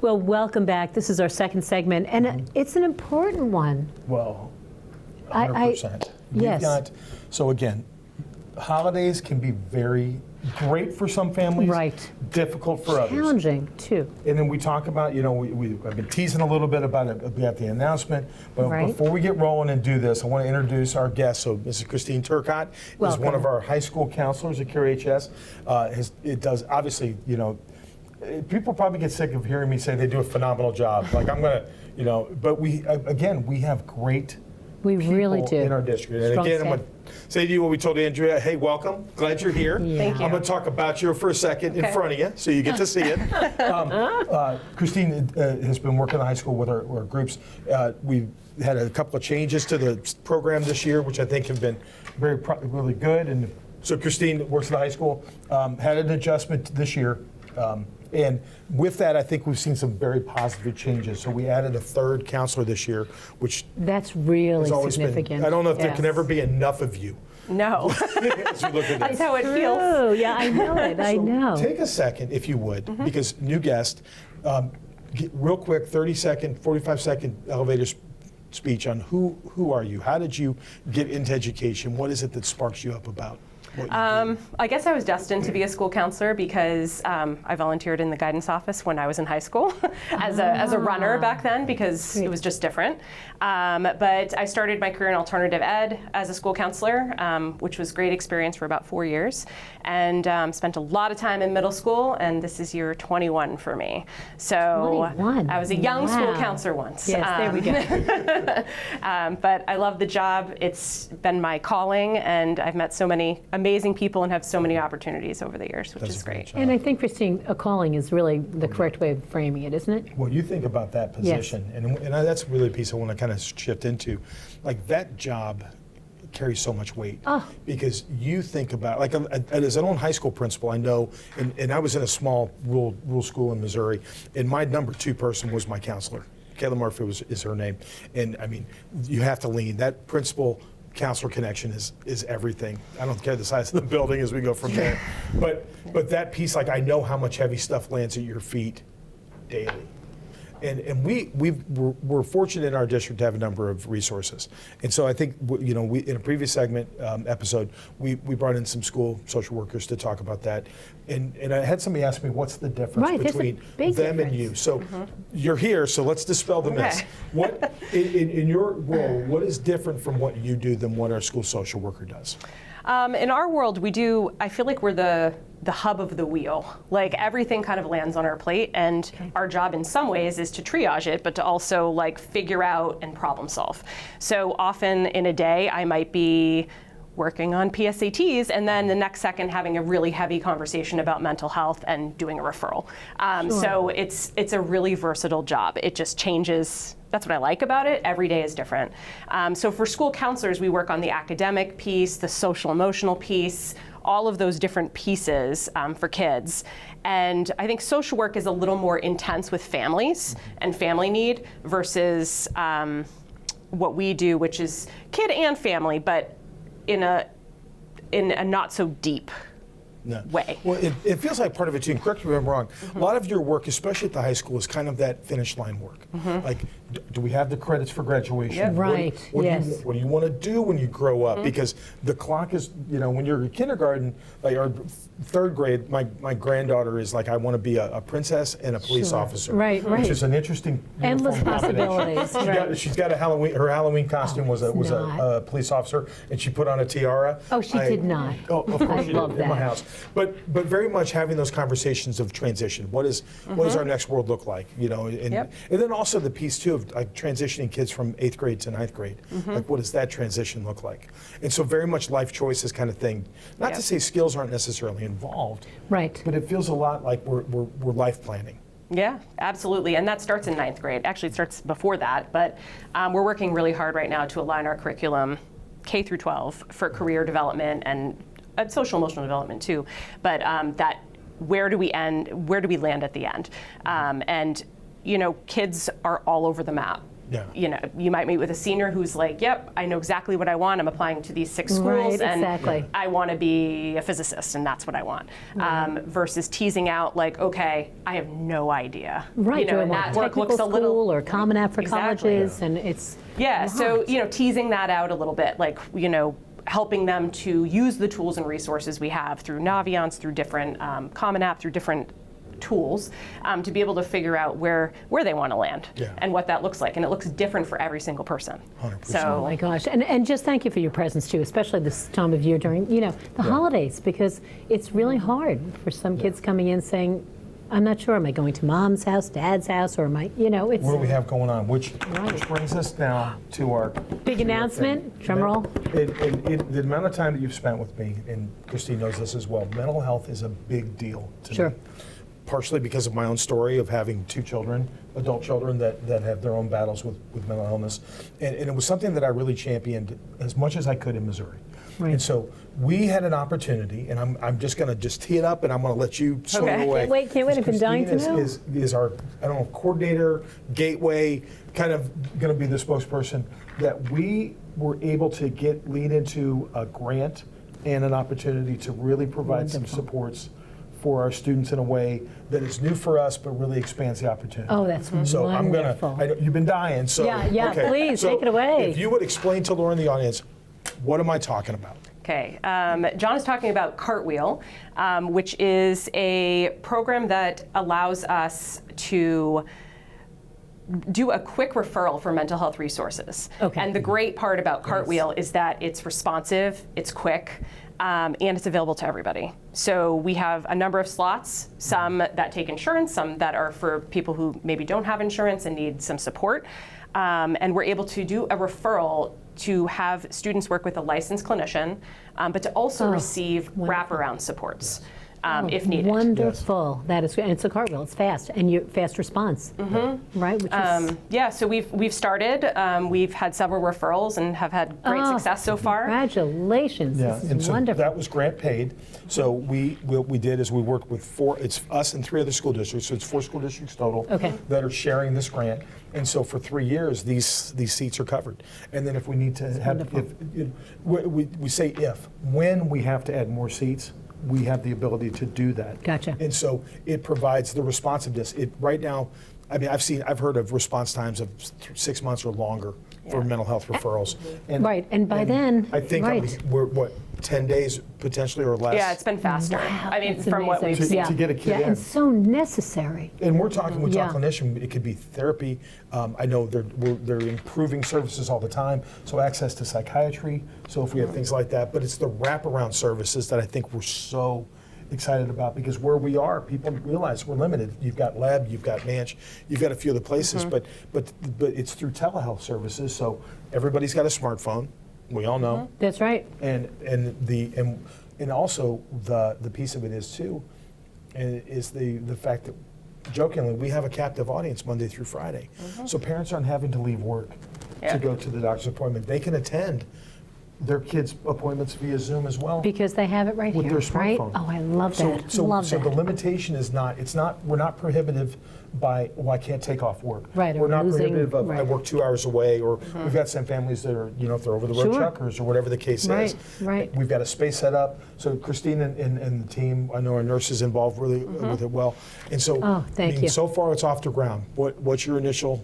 Well, welcome back. This is our second segment, and it's an important one. Well, 100%. Yes. So again, holidays can be very great for some families, right? Difficult for others. Challenging too. And then we talk about, I've been teasing a little bit about it at the announcement, but before we get rolling and do this, I want to introduce our guest. So Mrs. Kristine Turcotte is one of our high school counselors at KRHS. It does, obviously, people probably get sick of hearing me say they do a phenomenal job. Like I'm going to, but we have great really do in our district. And again, I'm going to say to you what we told Andrea. Hey, welcome. Glad you're here. Yeah. Thank you. I'm going to talk about you for a second in front of you, so you get to see it. Kristine has been working in the high school with our groups. We've had a couple of changes to the program this year, which I think have been really good. And so Kristine works at the high school, had an adjustment this year. And with that, I think we've seen some very positive changes. So we added a third counselor this year, which that's really significant. I don't know if there can ever be enough of you. No. That's how it feels. Oh, yeah, I know it. I know. Take a second, if you would, because new guest, real quick, 30-second, 45-second elevator speech on who are you? How did you get into education? What is it that sparks you up about? I guess I was destined to be a school counselor because I volunteered in the guidance office when I was in high school as a runner back then because it was just different. But I started my career in alternative ed as a school counselor, which was a great experience for about 4 years, and spent a lot of time in middle school, and this is year 21 for me. So 21. I was a young school counselor once. Yes, there we go. But I love the job. It's been my calling, and I've met so many amazing people and have so many opportunities over the years, which is great. And I think, Kristine, a calling is really the correct way of framing it, isn't it? Well, you think about that position, and that's really a piece I want to kind of shift into. Like, that job carries so much weight because you think about, like, as an own high school principal, I know, and I was in a small rural school in Missouri, and my number 2 person was my counselor. Kayla Murphy is her name, and I mean, you have to lean. That principal counselor connection is everything. I don't care the size of the building as we go from there. But that piece, like, I know how much heavy stuff lands at your feet daily. And we're fortunate in our district to have a number of resources. And so I think, we in a previous segment episode, we brought in some school social workers to talk about that. And I had somebody ask me, what's the difference between them and you? So you're here, so let's dispel the myths. What, in your role, what is different from what you do than what our school social worker does? In our world, I feel like we're the hub of the wheel. Like, everything kind of lands on our plate, and our job in some ways is to triage it, but to also, like, figure out and problem solve. So often in a day, I might be working on PSATs, and then the next second having a really heavy conversation about mental health and doing a referral. So it's a really versatile job. It just changes. That's what I like about it. Every day is different. So for school counselors, we work on the academic piece, the social emotional piece, all of those different pieces for kids. And I think social work is a little more intense with families and family need versus what we do, which is kid and family, but in a not so deep way. Well, it feels like part of it too, and correct me if I'm wrong, a lot of your work, especially at the high school, is kind of that finish line work. Like, do we have the credits for graduation? Yep. Right, What do you want to do when you grow up? Because the clock is, when you're in kindergarten, like, or 3rd grade, my granddaughter is like, I want to be a princess and a police officer. Right. Which is an interesting endless possibilities. She's got her Halloween costume was a police officer, and she put on a tiara. Oh, she did not. Oh, of course I she love did, that. in my house. But very much having those conversations of transition. What does our next world look like? And then also the piece too of, like, transitioning kids from 8th grade to 9th grade. Like, what does that transition look like? And so very much life choices kind of thing. Not to say skills aren't necessarily involved. Right. But it feels a lot like we're life planning. Yeah, absolutely. And that starts in 9th grade. Actually, it starts before that. But we're working really hard right now to align our curriculum K through 12 for career development and social emotional development too. But that where do we end? Where do we land at the end? And kids are all over the map. Yeah. You know, you might meet with a senior who's like, yep, I know exactly what I want. I'm applying to these 6 schools, Right, and exactly. I want to be a physicist, and that's what I want. Versus teasing out, like, okay, I have no idea. Right, You know, do I and want that technical work looks a school little or Common App for Exactly. colleges, and it's Yeah, so, you know, teasing that out a little bit, like, you know, helping them to use the tools and resources we have through Naviance, through different Common App, through different tools, to be able to figure out where they want to land and what that looks like. And it looks different for every single person. 100%. Oh So, my gosh, and just thank you for your presence too, especially this time of year during, you know, the holidays, because it's really hard for some kids coming in saying, I'm not sure, am I going to mom's house, dad's house, or am I, you know, it's What do we have going on? Which Right. brings us now to our big announcement, drum roll. The amount of time that you've spent with me, and Kristine knows this as well, mental health is a big deal to Sure. me. Partially because of my own story of having 2 children, adult children that have their own battles with mental illness. And it was something that I really championed as much as I could in Missouri. Right. And so we had an opportunity, and I'm just going to just tee it up, and I'm going to let you sort Okay. it away. Can't wait, I've been dying to Kristine know. is our, I don't know, coordinator, gateway, kind of going to be the spokesperson, that we were able to lead into a grant and an opportunity to really provide some supports for our students in a way that is new for us, but really expands the opportunity. Oh, that's So I'm wonderful. you've been dying, so. Yeah, okay. please, So take it away. If you would explain to Laura and the audience, what am I talking about? okay, John is talking about Cartwheel, which is a program that allows us to do a quick referral for mental health resources. Okay. And the great part about Cartwheel is that it's responsive, it's quick, and it's available to everybody. So we have a number of slots, some that take insurance, some that are for people who maybe don't have insurance and need some support. And we're able to do a referral to have students work with a licensed clinician, but to also receive wraparound supports if needed. Wonderful. That is, and it's a Cartwheel. It's fast, and you fast response, right? Which is Yeah, so we've started. We've had several referrals and have had great success so far. Congratulations. Yeah, This and is so wonderful. that was grant paid. So what we did is we worked with 4, it's us and 3 other school districts, so it's 4 school districts total that are sharing this grant. And so for 3 years, these seats are covered. And then if we need to have, we say when we have to add more seats, we have the ability to do that. Gotcha. And so it provides the responsiveness. Right now, I mean, I've heard of response times of 6 months or longer for mental health referrals. Right, and by then, I think right. we're 10 days potentially or less. Yeah, it's been faster. Wow, I mean, that's from what we've amazing. seen. To get a kid in. and so necessary. And we're talking with our Yeah. clinician, it could be therapy. I know they're improving services all the time, so access to psychiatry, so if we have things like that. But it's the wraparound services that I think we're so excited about, because where we are, people realize we're limited. You've got Lab, you've got Manch, you've got a few other places, but it's through telehealth services, so everybody's got a smartphone, we all know. That's right. And also the piece of it is too, is the fact that jokingly we have a captive audience Monday through Friday, so parents aren't having to leave work to go to the doctor's appointment. They can attend their kids' appointments via Zoom as well. Because they have it right With here, their right? smartphone. Oh, I love that. So love that. the limitation is we're not prohibitive by, I can't take off work. Right, or We're not losing- prohibitive of, I right. work 2 hours away, or we've got some families that are, if they're over the road Sure. truckers or whatever the case Right, is. right. We've got a space set up. So Kristine and the team, I know our nurse is involved really with it well. And so, Oh, thank you. so far it's off the ground. What's your initial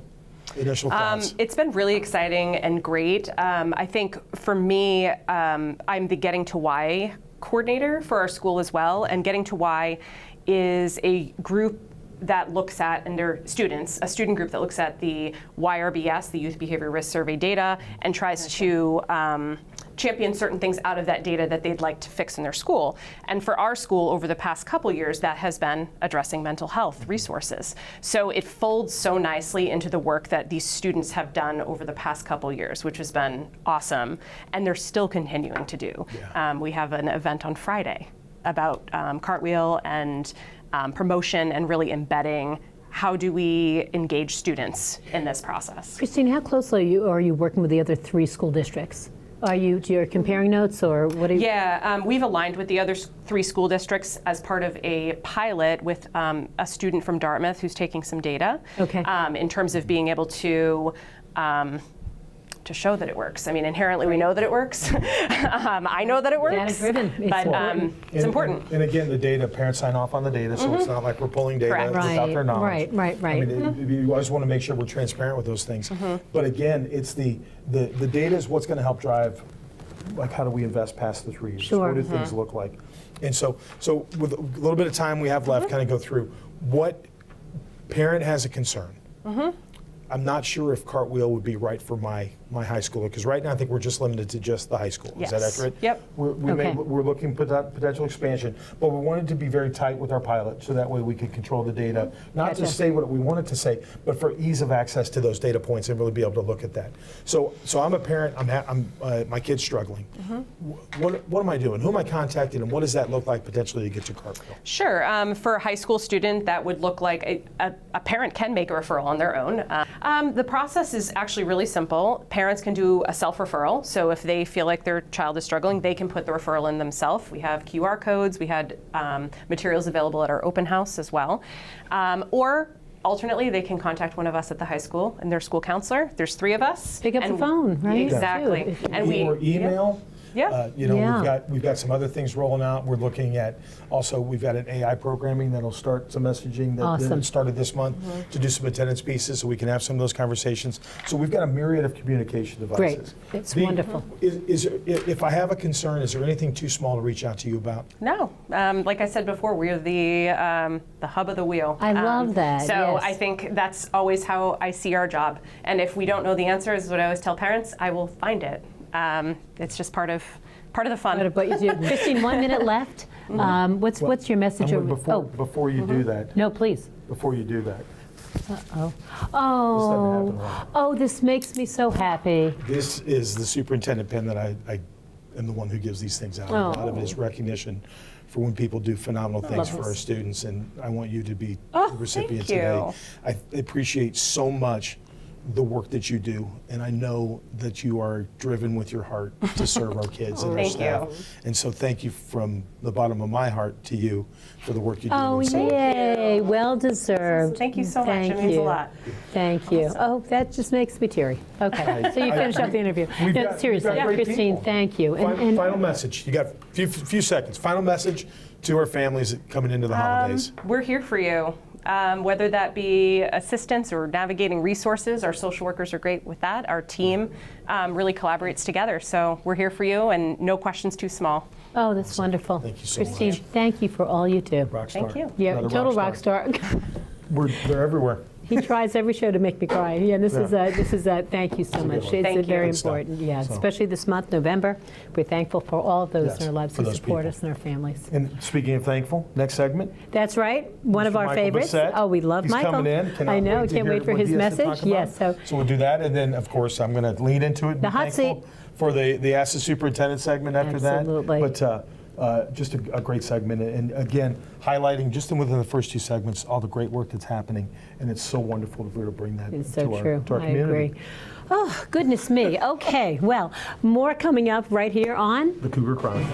thoughts? It's been really exciting and great. I think for me, I'm the Getting to Why coordinator for our school as well. And Getting to Why is a group that looks at, and they're students, a student group that looks at the YRBS, the Youth Behavior Risk Survey data, and tries to champion certain things out of that data that they'd like to fix in their school. And for our school, over the past couple years, that has been addressing mental health resources. So it folds so nicely into the work that these students have done over the past couple years, which has been awesome, and they're still continuing to do. Yeah. We have an event on Friday about Cartwheel and promotion and really embedding how do we engage students in this process. Kristine, how closely are you working with the other 3 school districts? Are you comparing notes, or what are you? Yeah, we've aligned with the other 3 school districts as part of a pilot with a student from Dartmouth who's taking some data Okay. in terms of being able to to show that it works. I mean, inherently we know that it works. I know that it works. Data-driven. It's but important. It's important. And again, the data, parents sign off on the data, so it's not like we're pulling data Correct. without their knowledge. Right. I mean, you always want to make sure we're transparent with those things. But again, it's the data is what's going to help drive, like, how do we invest past the 3 years? Sure. What do things look like? And so with a little bit of time we have left, kind of go through what parent has a concern. I'm not sure if Cartwheel would be right for my high schooler, because right now I think we're just limited to just the high school. Yes. Is that accurate? Yep. We're looking at potential expansion, but we wanted to be very tight with our pilot, so that way we could control the data, not to say what we wanted to say, but for ease of access to those data points and really be able to look at that. So I'm a parent. My kid's struggling. What am I doing? Who am I contacting, and what does that look like potentially to get to Cartwheel? Sure. For a high school student, that would look like a parent can make a referral on their own. The process is actually really simple. Parents can do a self-referral. So if they feel like their child is struggling, they can put the referral in themselves. We have QR codes. We had materials available at our open house as well. Or alternately, they can contact one of us at the high school and their school counselor. There's 3 of us. Pick up the phone, right? Exactly. Too. And Or email. Yeah. We've got some other things rolling out. We're looking at also, we've got an AI programming that'll start some messaging that Awesome. started this month to do some attendance pieces, so we can have some of those conversations. So we've got a myriad of communication devices. Great. It's wonderful. If I have a concern, is there anything too small to reach out to you about? No. Like I said before, we're the hub of the wheel. I love that, So yes. I think that's always how I see our job. And if we don't know the answer, is what I always tell parents, I will find it. It's just part of the fun. What you do. Christine, 1 minute left. What's your message? Before you do that, No, please. before you do that, Oh, this makes me so happy. this is the superintendent pin that I am the one who gives these things out. A lot of it is recognition for when people do phenomenal things for our students, and I want you to be the recipient thank today. you. I appreciate so much the work that you do, and I know that you are driven with your heart to serve our kids and our Thank staff. you. And so thank you from the bottom of my heart to you for the work you do. Oh, And so yay. Well deserved. Thank you so much. Thank It means a you. lot. Thank you. Oh, that just makes me teary. Okay, so you finish up the interview. We've No, got- seriously, we've got great Christine, people. thank you. Final message. You got a few seconds. Final message to our families coming into the holidays. We're here for you. Whether that be assistance or navigating resources, our social workers are great with that. Our team really collaborates together. So we're here for you, and no question's too small. Oh, that's wonderful. Thank you so Christine, much. thank you for all you do. Rockstar. Thank you. Yeah, Another total rock star. They're everywhere. He tries every show to make me cry. Yeah, this is thank you so much. one. It's Thank you. very Good stuff. important. Yeah, So- especially this month, November. We're thankful for all of those Yes, in our lives for who those support people. us and our families. And speaking of thankful, next segment. That's right. One of Mr. our Michael favorites. Bissett. Oh, we love He's Michael. coming in. I know. to Can't hear wait for what his he has to talk message. about. Yes. So we'll do that, and then of course I'm going to lead into it. And The be hot thankful seat. for the Ask the Superintendent segment after Absolutely. that. But just a great segment, and again highlighting just within the first 2 segments all the great work that's happening, and it's so wonderful to be able to bring that it's to so our true. to our I community. agree. Oh, goodness me. Okay. Well, more coming up right here on The Cougar Chronicle.